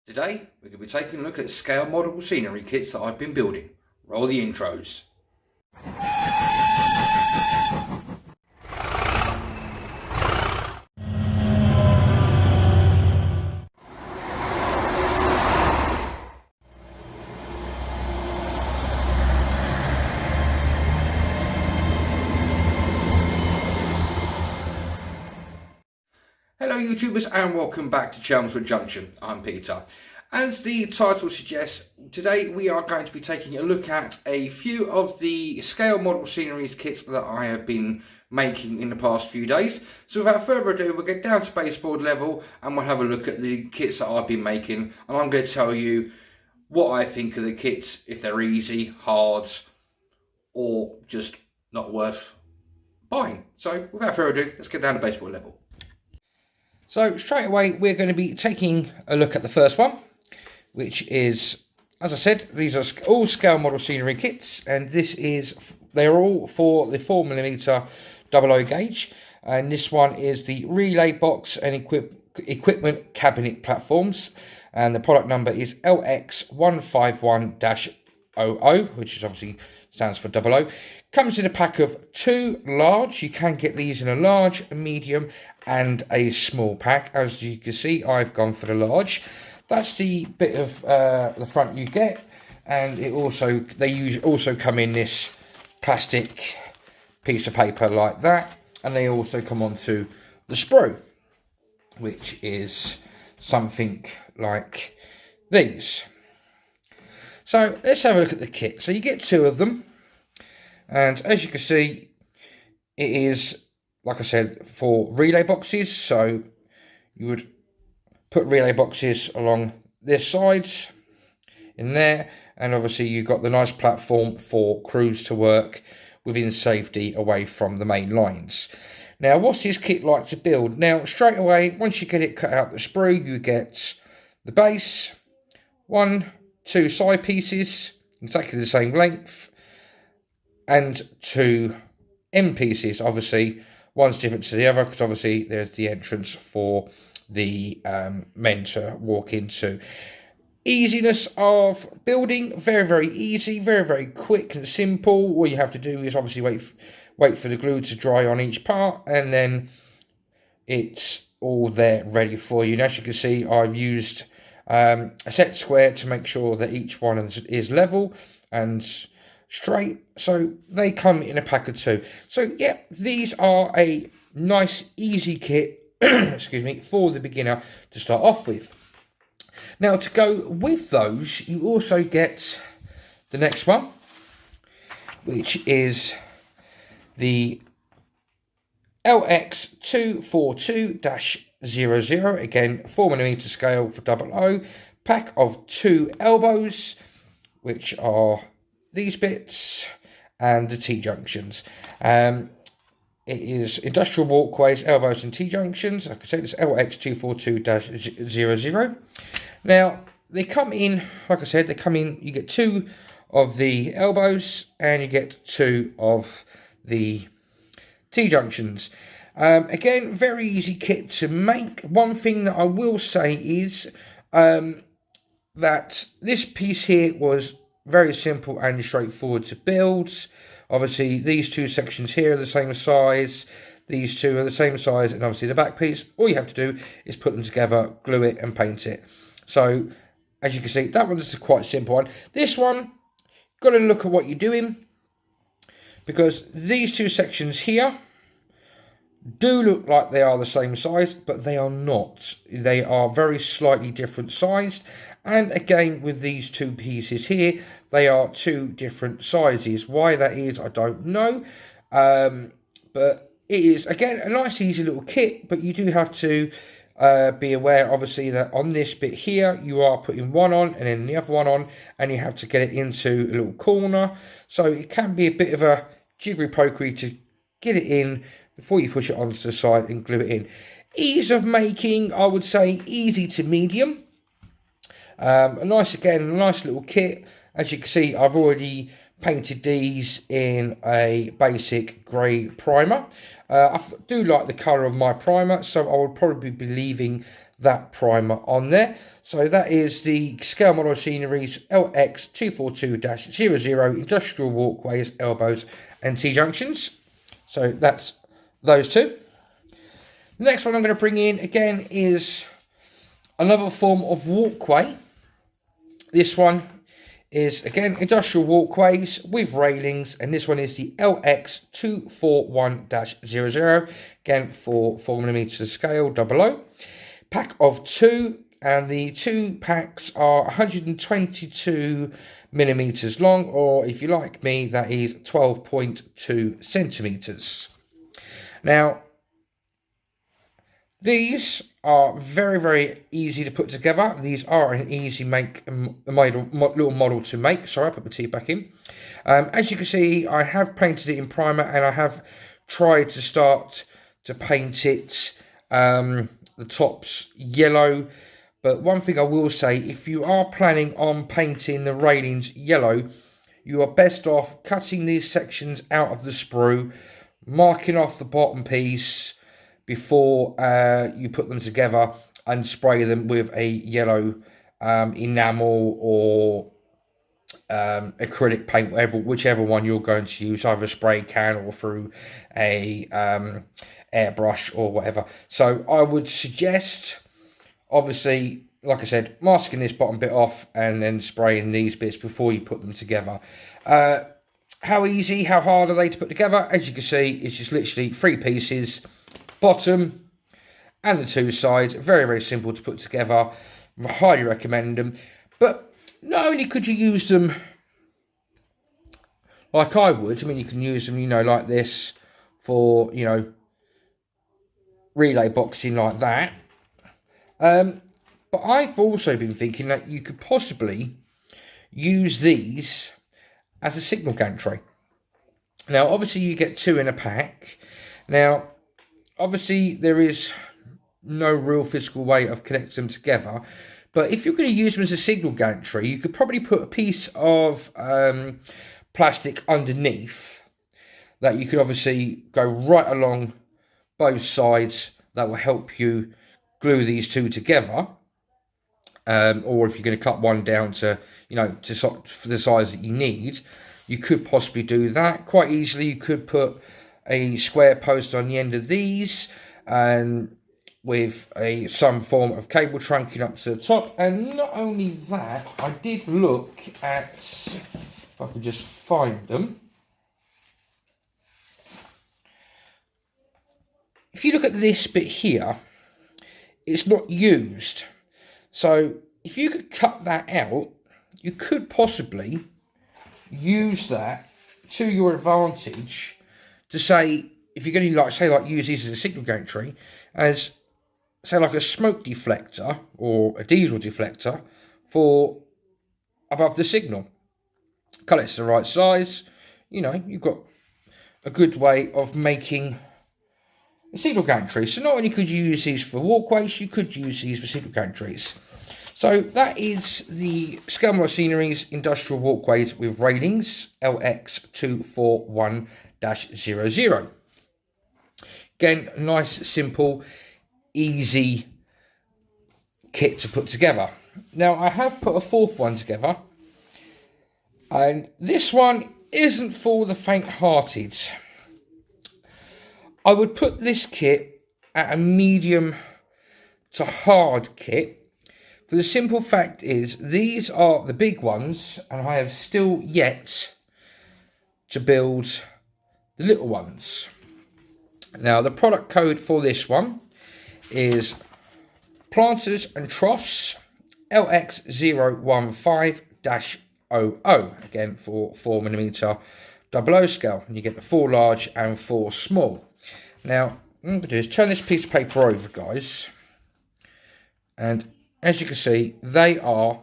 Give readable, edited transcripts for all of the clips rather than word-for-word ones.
Today, we're going to be taking a look at scale model scenery kits that I've been building. Roll the intros. Hello YouTubers and welcome back to Chelmswood Junction. I'm Peter. As the title suggests, today we are going to be taking a look at a few of the scale model sceneries kits that I have been making in the past few days. So without further ado, we'll get down to baseboard level and we'll have a look at the kits that I've been making, and I'm going to tell you what I think of the kits, if they're easy, hard, or just not worth buying. So without further ado, let's get down to baseboard level. So straight away, we're going to be taking a look at the first one, which is, as I said, these are all scale model scenery kits, and they're all for the 4mm 00 gauge, and this one is the relay box and equipment cabinet platforms, and the product number is LX151-00, which is obviously stands for 00. Comes in a pack of 2 large. You can get these in a large, a medium, and a small pack. As you can see, I've gone for the large. That's the bit of the front you get, and they also come in this plastic piece of paper like that, and they also come onto the sprue, which is something like these. So let's have a look at the kit. So you get 2 of them. And as you can see, it is, like I said, for relay boxes. So you would put relay boxes along this side in there. And obviously you've got the nice platform for crews to work within safety away from the main lines. Now, what's this kit like to build? Now, straight away, once you get it cut out the sprue, you get the base, 1, 2 side pieces, exactly the same length, and 2 end pieces. Obviously one's different to the other because obviously there's the entrance for the men to walk into. Easiness of building, very easy, very quick and simple. All you have to do is obviously wait for the glue to dry on each part, and then it's all there ready for you. And as you can see, I've used a set square to make sure that each one is level and straight, so they come in a pack of 2. So yeah, these are a nice easy kit excuse me, for the beginner to start off with. Now, to go with those, you also get the next one, which is the LX242-00, again 4mm scale for 00, pack of 2 elbows, which are these bits, and the T-junctions. It is industrial walkways, elbows and T-junctions. Like I said, it's LX242-00. Now, they come in, like I said, you get 2 of the elbows and you get 2 of the T-junctions. Again, very easy kit to make. One thing that I will say is that this piece here was very simple and straightforward to build. Obviously, these 2 sections here are the same size. These 2 are the same size, and obviously the back piece, all you have to do is put them together, glue it, and paint it. So, as you can see, that one's a quite simple one. This one, got to look at what you're doing, because these 2 sections here do look like they are the same size, but they are not. They are very slightly different sized. And again, with these 2 pieces here, they are 2 different sizes. Why that is, I don't know. But it is, again, a nice, easy little kit. But you do have to be aware, obviously, that on this bit here, you are putting one on and then the other one on. And you have to get it into a little corner. So it can be a bit of a jiggery-pokery to get it in before you push it onto the side and glue it in. Ease of making, I would say, easy to medium. A nice little kit. As you can see, I've already painted these in a basic grey primer. I do like the colour of my primer, so I would probably be leaving that primer on there. So that is the Scale Model Sceneries LX242-00 Industrial Walkways, Elbows and T-Junctions. So that's those two. The next one I'm going to bring in again is another form of walkway. This one is again industrial walkways with railings, and this one is the LX241-00, again for 4mm scale 00. Pack of 2, and the 2 packs are 122mm long, or if you like me, that is 12.2 centimeters. Now, these are very, very easy to put together. These are an easy little model to make. Sorry, I put my tea back in. As you can see, I have painted it in primer, and I have tried to start to paint it, the tops yellow. But one thing I will say, if you are planning on painting the railings yellow, you are best off cutting these sections out of the sprue, marking off the bottom piece before you put them together, and spray them with a yellow enamel or acrylic paint, whichever one you're going to use, either a spray can or through a airbrush or whatever. So I would suggest, obviously, like I said, masking this bottom bit off and then spraying these bits before you put them together. How easy, how hard are they to put together? As you can see, it's just literally 3 pieces, bottom and the 2 sides. Very, very simple to put together. I highly recommend them. But not only could you use them like I would, I mean, you can use them, you know, like this for, you know, relay boxing like that. But I've also been thinking that you could possibly use these as a signal gantry. Now, obviously, you get 2 in a pack. Now, obviously, there is no real physical way of connecting them together. But if you're going to use them as a signal gantry, you could probably put a piece of plastic underneath that you could obviously go right along both sides. That will help you glue these 2 together. Or if you're going to cut one down to, you know, for the size that you need, you could possibly do that quite easily. You could put a square post on the end of these, and with some form of cable trunking up to the top. And not only that, I did look at, if I can just find them. If you look at this bit here, it's not used. So if you could cut that out, you could possibly use that to your advantage to say, if you're going to use these as a signal gantry, as say like a smoke deflector or a diesel deflector for above the signal. Cut it to the right size, you know, you've got a good way of making a signal gantry. So not only could you use these for walkways, you could use these for signal gantries. So that is the Scale Model Sceneries Industrial Walkways with Railings LX241-00. Again, nice, simple, easy kit to put together. Now, I have put a 4th one together, and this one isn't for the faint-hearted. I would put this kit at a medium to hard kit. For the simple fact is, these are the big ones, and I have still yet to build the little ones. Now, the product code for this one is Planters and Troughs LX015-00, again for 4mm 00 scale, and you get the 4 large and 4 small. Now, what I'm going to do is turn this piece of paper over, guys, and as you can see, they are,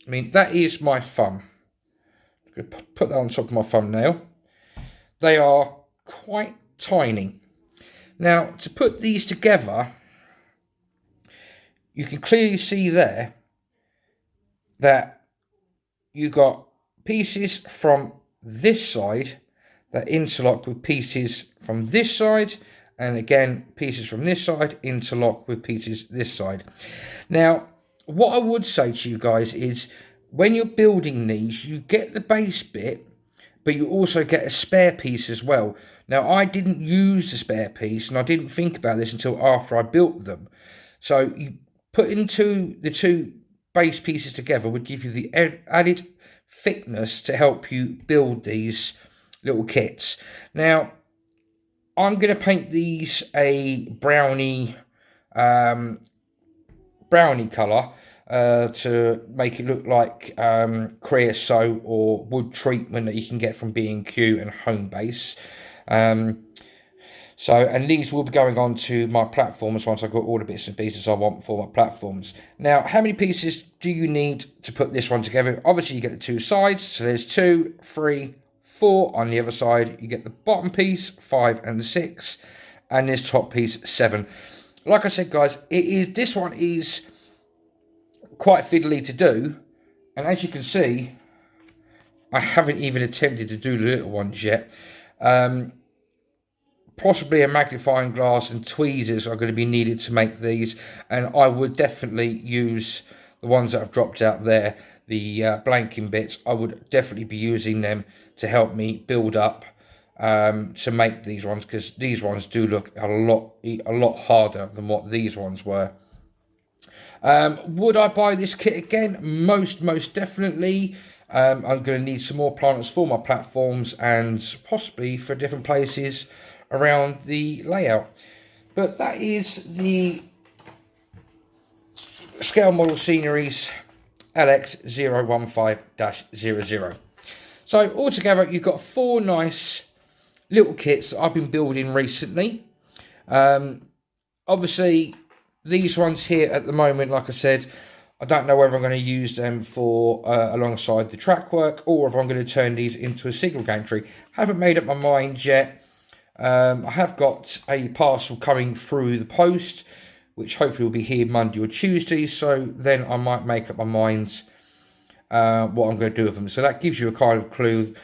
I mean, that is my thumb. I'm going to put that on top of my thumbnail. They are quite tiny. Now, to put these together, you can clearly see there that you got pieces from this side that interlock with pieces from this side and again, pieces from this side interlock with pieces this side. Now, what I would say to you guys is, when you're building these, you get the base bit, but you also get a spare piece as well. Now, I didn't use the spare piece, and I didn't think about this until after I built them. So you put into the two base pieces together would give you the added thickness to help you build these little kits. Now, I'm going to paint these a brownie colour to make it look like creosote or wood treatment that you can get from B&Q and Homebase. And these will be going on to my platforms once I've got all the bits and pieces I want for my platforms. Now, how many pieces do you need to put this one together? Obviously, you get the two sides, so there's 2, 3, 4 on the other side. You get the bottom piece, 5 and 6, and this top piece, 7. Like I said, guys, this one is quite fiddly to do, and as you can see, I haven't even attempted to do the little ones yet. Possibly a magnifying glass and tweezers are going to be needed to make these, and I would definitely use the ones that I've dropped out there, the blanking bits. I would definitely be using them to help me build up to make these ones, because these ones do look a lot harder than what these ones were. Would I buy this kit again? Most definitely. I'm going to need some more planters for my platforms and possibly for different places around the layout. But that is the Scale Model Sceneries LX015-00. So altogether, you've got 4 nice little kits that I've been building recently. Obviously, these ones here at the moment, like I said, I don't know whether I'm going to use them for alongside the track work, or if I'm going to turn these into a signal gantry. Haven't made up my mind yet. I have got a parcel coming through the post, which hopefully will be here Monday or Tuesday, so then I might make up my mind what I'm going to do with them. So that gives you a kind of clue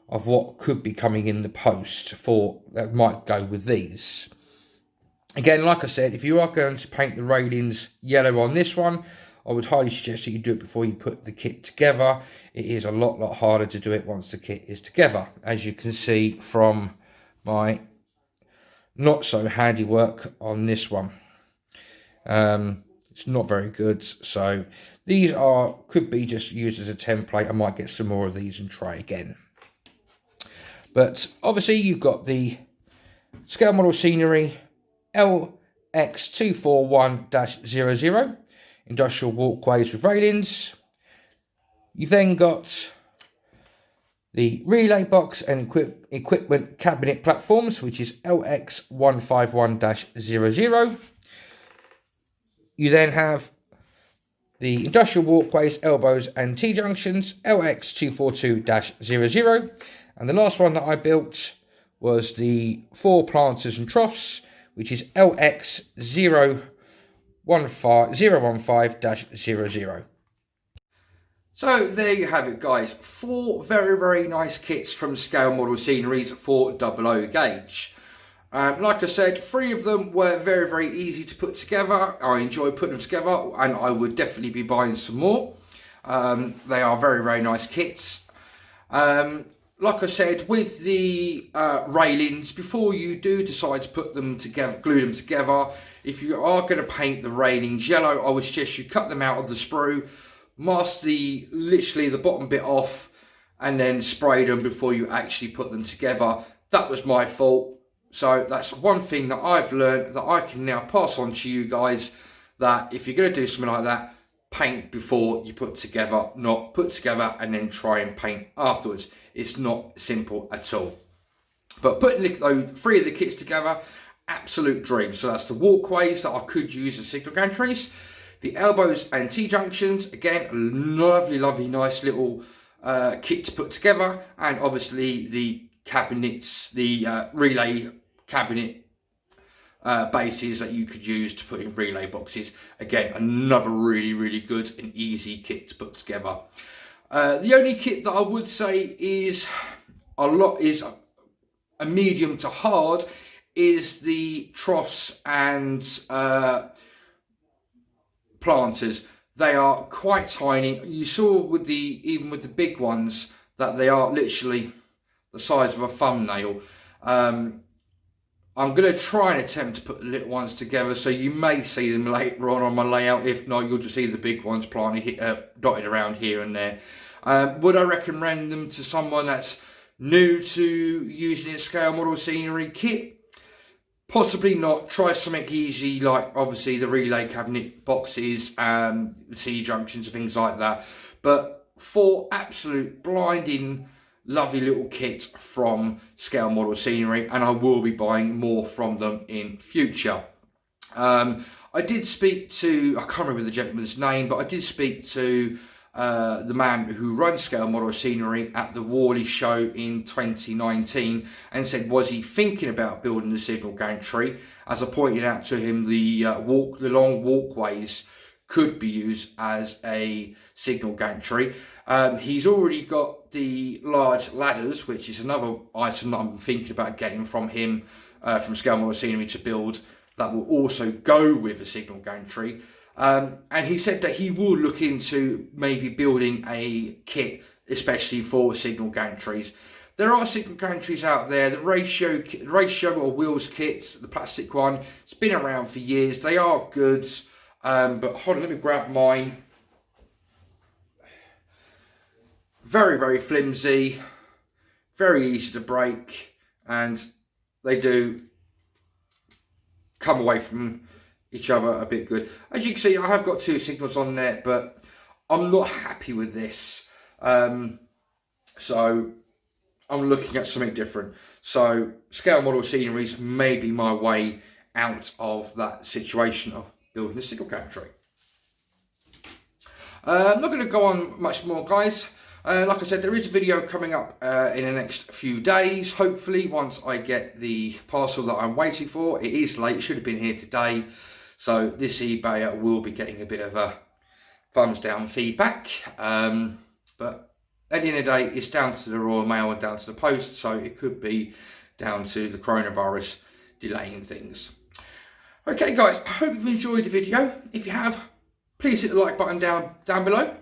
of what could be coming in the post for that might go with these. Again, like I said, if you are going to paint the railings yellow on this one, I would highly suggest that you do it before you put the kit together. It is a lot harder to do it once the kit is together, as you can see from my not so handy work on this one. It's not very good, so these could be just used as a template. I might get some more of these and try again. But obviously you've got the Scale Model Scenery LX241-00 industrial walkways with railings. You've then got the relay box and equipment cabinet platforms, which is LX151-00. You then have the industrial walkways, elbows and T-junctions, LX242-00. And the last one that I built was the 4 planters and troughs, which is LX015-00. So there you have it, guys. 4 very nice kits from Scale Model Sceneries for 00 gauge. Like I said, 3 of them were very easy to put together. I enjoy putting them together, and I would definitely be buying some more. They are very nice kits. Like I said, with the railings, before you do decide to put them together, glue them together, if you are going to paint the railings yellow, I would suggest you cut them out of the sprue, mask literally the bottom bit off, and then spray them before you actually put them together. That was my fault. So that's one thing that I've learned that I can now pass on to you guys, that if you're going to do something like that, paint before you put together, not put together and then try and paint afterwards. It's not simple at all. But putting those 3 of the kits together, absolute dream. So that's the walkways that I could use as signal gantries, the elbows and T-junctions, again, lovely nice little kit to put together, and obviously the cabinets, the relay cabinet bases that you could use to put in relay boxes. Again, another really good and easy kit to put together. The only kit that I would say is a medium to hard is the troughs and planters. They are quite tiny. You saw with even with the big ones that they are literally the size of a thumbnail. I'm going to try and attempt to put the little ones together, so you may see them later on my layout. If not, you'll just see the big ones planted, dotted around here and there. Would I recommend them to someone that's new to using a scale model scenery kit? Possibly not. Try something easy, like obviously the relay cabinet boxes, C junctions and things like that. But for absolute blinding lovely little kits from Scale Model Scenery, and I will be buying more from them in future. I did speak to, I can't remember the gentleman's name, but I did speak to the man who runs Scale Model Scenery at the Worley show in 2019, and said, was he thinking about building the signal gantry? As I pointed out to him, the long walkways could be used as a signal gantry. He's already got the large ladders, which is another item that I'm thinking about getting from him, from Scale Model Scenery, to build, that will also go with a signal gantry. And he said that he will look into maybe building a kit especially for signal gantries. There are signal gantries out there. The ratio or wheels kits, the plastic one, it's been around for years. They are good, but hold on, let me grab mine. Very, very flimsy, very easy to break, and they do come away from each other a bit good. As you can see, I have got two signals on there, but I'm not happy with this. So I'm looking at something different. So Scale Model Sceneries may be my way out of that situation of building a signal gantry. I'm not going to go on much more, guys. Like I said, there is a video coming up in the next few days, hopefully, once I get the parcel that I'm waiting for. It is late, it should have been here today, so this eBay will be getting a bit of a thumbs down feedback, but at the end of the day, it's down to the Royal Mail and down to the post, so it could be down to the coronavirus delaying things. Okay guys, I hope you've enjoyed the video. If you have, please hit the like button down below.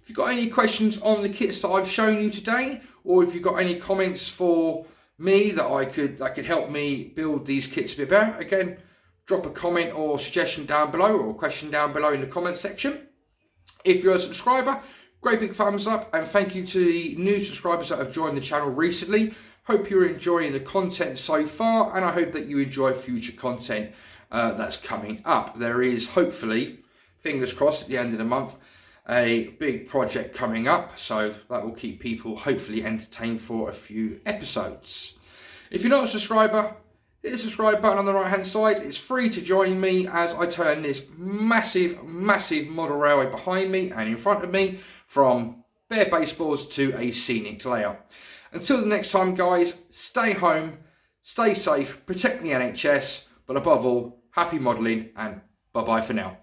If you've got any questions on the kits that I've shown you today, or if you've got any comments for me that could help me build these kits a bit better, again, drop a comment or suggestion down below, or a question down below in the comment section. If you're a subscriber, great big thumbs up, and thank you to the new subscribers that have joined the channel recently. Hope you're enjoying the content so far, and I hope that you enjoy future content that's coming up. There is, hopefully, fingers crossed, at the end of the month, a big project coming up, so that will keep people hopefully entertained for a few episodes. If you're not a subscriber, hit the subscribe button on the right hand side. It's free to join me as I turn this massive model railway behind me and in front of me from bare baseballs to a scenic layout. Until the next time, guys, stay home, stay safe, protect the NHS, but above all, happy modelling, and bye bye for now.